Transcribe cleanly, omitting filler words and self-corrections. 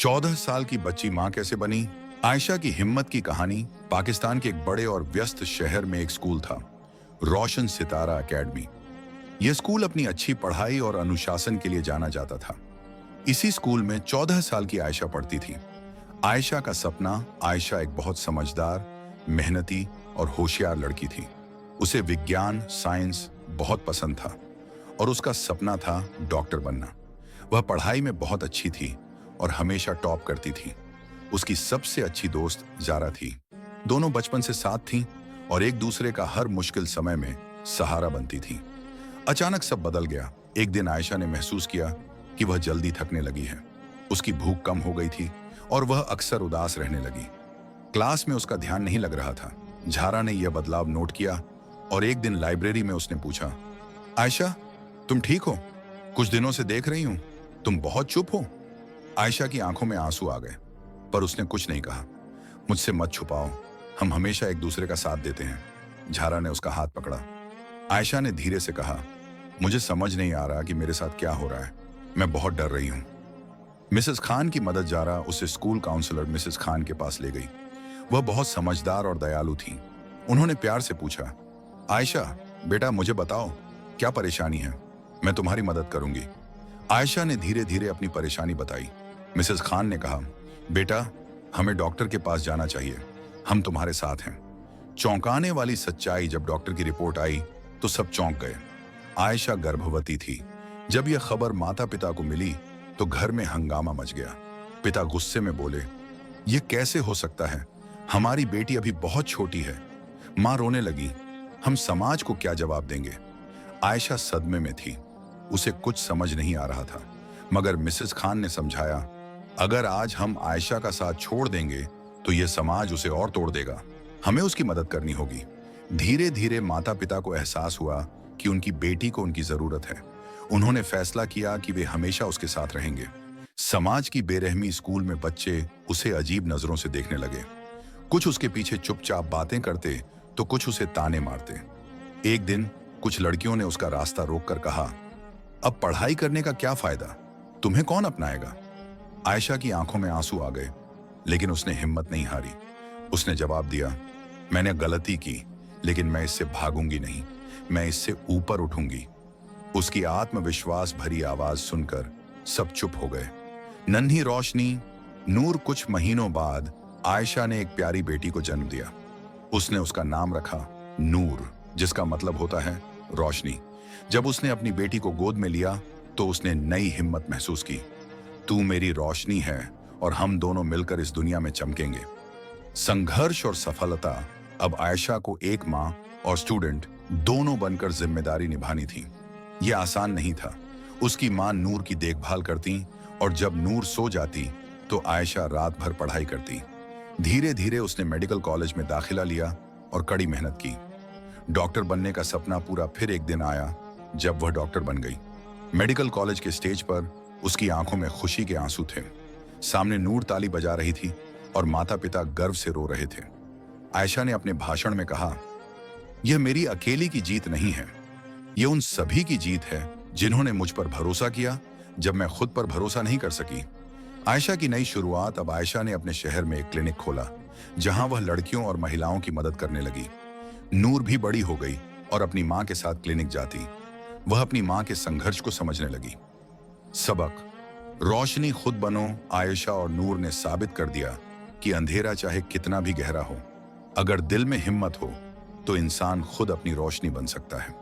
14 साल की बच्ची मां कैसे बनी? आयशा की हिम्मत की कहानी। पाकिस्तान के एक बड़े और व्यस्त शहर में एक स्कूल था, रोशन सितारा एकेडमी। यह स्कूल अपनी अच्छी पढ़ाई और अनुशासन के लिए जाना जाता था। इसी स्कूल में 14 साल की आयशा पढ़ती थी। आयशा का सपना। आयशा एक बहुत समझदार, मेहनती और होशियार लड़की थी। उसे विज्ञान, साइंस बहुत पसंद था और उसका सपना था डॉक्टर बनना। वह पढ़ाई में बहुत अच्छी थी और हमेशा टॉप करती थी। उसकी सबसे अच्छी दोस्त जारा थी। दोनों बचपन से साथ थीं और एक दूसरे का हर मुश्किल समय में सहारा बनती थीं। अचानक सब बदल गया। एक दिन आयशा ने महसूस किया कि वह जल्दी थकने लगी है। उसकी भूख कम हो गई थी और वह अक्सर उदास रहने लगी। क्लास में उसका ध्यान नहीं लग रहा था। जारा ने यह बदलाव नोट किया और एक दिन लाइब्रेरी में उसने पूछा, आयशा, तुम ठीक हो? कुछ दिनों से देख रही हूं, तुम बहुत चुप हो। आयशा की आंखों में आंसू आ गए, पर उसने कुछ नहीं कहा। मुझसे मत छुपाओ, हम हमेशा एक दूसरे का साथ देते हैं। जारा ने उसका हाथ पकड़ा। आयशा ने धीरे से कहा, मुझे समझ नहीं आ रहा कि मेरे साथ क्या हो रहा है। मैं बहुत डर रही हूं। मिसेस खान की मदद जारा उसे स्कूल काउंसलर मिसेस खान के पास ले गई। वह बहुत समझदार और दयालु थी। उन्होंने प्यार से पूछा, आयशा बेटा, मुझे बताओ क्या परेशानी है, मैं तुम्हारी मदद करूंगी। आयशा ने धीरे धीरे अपनी परेशानी बताई। मिसेस खान ने कहा, बेटा, हमें डॉक्टर के पास जाना चाहिए, हम तुम्हारे साथ हैं। चौंकाने वाली सच्चाई, जब डॉक्टर की रिपोर्ट आई तो सब चौंक गए। आयशा गर्भवती थी। जब यह खबर माता पिता को मिली तो घर में हंगामा मच गया। पिता गुस्से में बोले, यह कैसे हो सकता है, हमारी बेटी अभी बहुत छोटी है। मां रोने लगी, हम समाज को क्या जवाब देंगे। आयशा सदमे में थी। उसे कुछ समझ नहीं आ रहा था, मगर मिसेस खान ने समझाया, अगर आज हम आयशा का साथ छोड़ देंगे तो यह समाज उसे और तोड़ देगा। हमें उसकी मदद करनी होगी। धीरे धीरे माता पिता को एहसास हुआ कि उनकी बेटी को उनकी जरूरत है। उन्होंने फैसला किया कि वे हमेशा उसके साथ रहेंगे। समाज की बेरहमी, स्कूल में बच्चे उसे अजीब नजरों से देखने लगे। कुछ उसके पीछे चुपचाप बातें करते तो कुछ उसे ताने मारते। एक दिन कुछ लड़कियों ने उसका रास्ता रोककर कहा, अब पढ़ाई करने का क्या फायदा, तुम्हें कौन अपनाएगा। आयशा की आंखों में आंसू आ गए, लेकिन उसने हिम्मत नहीं हारी। उसने जवाब दिया, मैंने गलती की, लेकिन मैं इससे भागूंगी नहीं, मैं इससे ऊपर उठूंगी। उसकी आत्मविश्वास भरी आवाज सुनकर सब चुप हो गए। नन्ही रोशनी, नूर। कुछ महीनों बाद आयशा ने एक प्यारी बेटी को जन्म दिया। उसने उसका नाम रखा नूर, जिसका मतलब होता है रोशनी। जब उसने अपनी बेटी को गोद में लिया तो उसने नई हिम्मत महसूस की। तू मेरी रोशनी है और हम दोनों मिलकर इस दुनिया में चमकेंगे। संघर्ष और सफलता। अब आयशा को एक मां और स्टूडेंट दोनों बनकर जिम्मेदारी निभानी थी। यह आसान नहीं था। उसकी मां नूर की देखभाल करती और जब नूर सो जाती तो आयशा रात भर पढ़ाई करती। धीरे धीरे उसने मेडिकल कॉलेज में दाखिला लिया और कड़ी मेहनत की। डॉक्टर बनने का सपना पूरा फिर एक दिन आया जब वह डॉक्टर बन गई। मेडिकल कॉलेज के स्टेज पर उसकी आंखों में खुशी के आंसू थे। सामने नूर ताली बजा रही थी और माता पिता गर्व से रो रहे थे। आयशा ने अपने भाषण में कहा, यह मेरी अकेली की जीत नहीं है, यह उन सभी की जीत है जिन्होंने मुझ पर भरोसा किया जब मैं खुद पर भरोसा नहीं कर सकी। आयशा की नई शुरुआत। अब आयशा ने अपने शहर में एक क्लिनिक खोला जहां वह लड़कियों और महिलाओं की मदद करने लगी। नूर भी बड़ी हो गई और अपनी मां के साथ क्लिनिक जाती। वह अपनी मां के संघर्ष को समझने लगी। सबक, रोशनी खुद बनो। आयशा और नूर ने साबित कर दिया कि अंधेरा चाहे कितना भी गहरा हो, अगर दिल में हिम्मत हो तो इंसान खुद अपनी रोशनी बन सकता है।